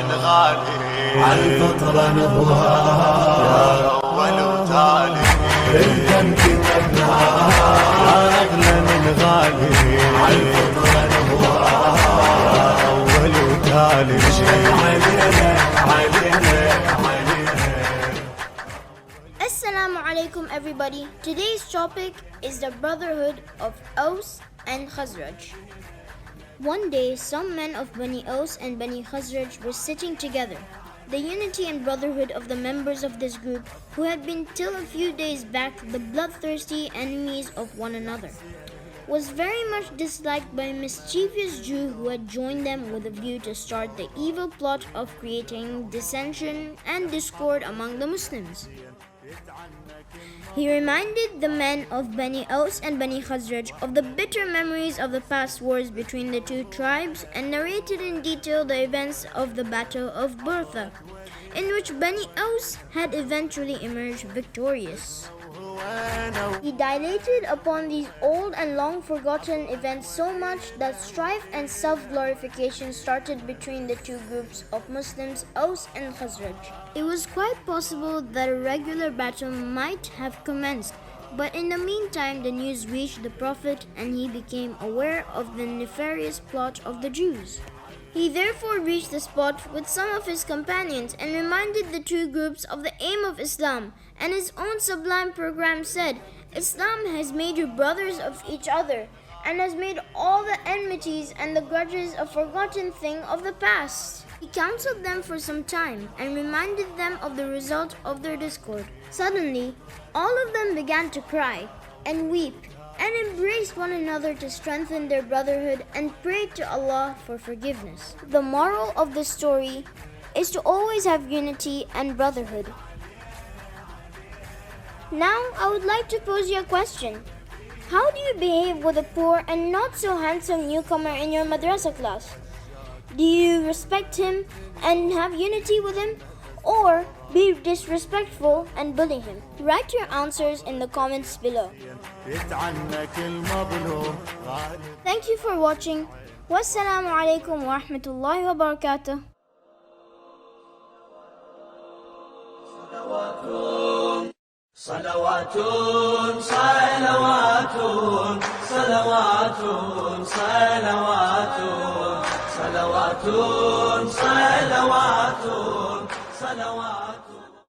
من غالي عالفطرة نضوى أول وتالي الدم كتبنا أغلى من غالي عالفطرة نضوى أول وتالي As-Salamu Alaikum everybody. Today's topic is the Brotherhood of Aws and Khazraj. One day, some men of Bani Aws and Bani Khazraj were sitting together. The unity and brotherhood of the members of this group, who had been till a few days back the bloodthirsty enemies of one another, was very much disliked by a mischievous Jew who had joined them with a view to start the evil plot of creating dissension and discord among the Muslims. He reminded the men of Bani Aws and Bani Khazraj of the bitter memories of the past wars between the two tribes and narrated in detail the events of the Battle of Burtha, in which Bani Aws had eventually emerged victorious. He dilated upon these old and long forgotten events so much that strife and self-glorification started between the two groups of Muslims, Aws and Khazraj. It was quite possible that a regular battle might have commenced, but in the meantime the news reached the Prophet and he became aware of the nefarious plot of the Jews. He therefore reached the spot with some of his companions and reminded the two groups of the aim of Islam, and his own sublime program said, "Islam has made you brothers of each other and has made all the enmities and the grudges a forgotten thing of the past." He counseled them for some time and reminded them of the result of their discord. Suddenly, all of them began to cry and weep and embraced one another to strengthen their brotherhood and prayed to Allah for forgiveness. The moral of the story is to always have unity and brotherhood. Now, I would like to pose you a question. How do you behave with a poor and not so handsome newcomer in your madrasa class? Do you respect him and have unity with him, or be disrespectful and bully him? Write your answers in the comments below. Thank you for watching. Wassalamu alaikum wa rahmatullahi wa barakatuh. صلوات صلوات صلوات صلوات صلوات صلوات صلوات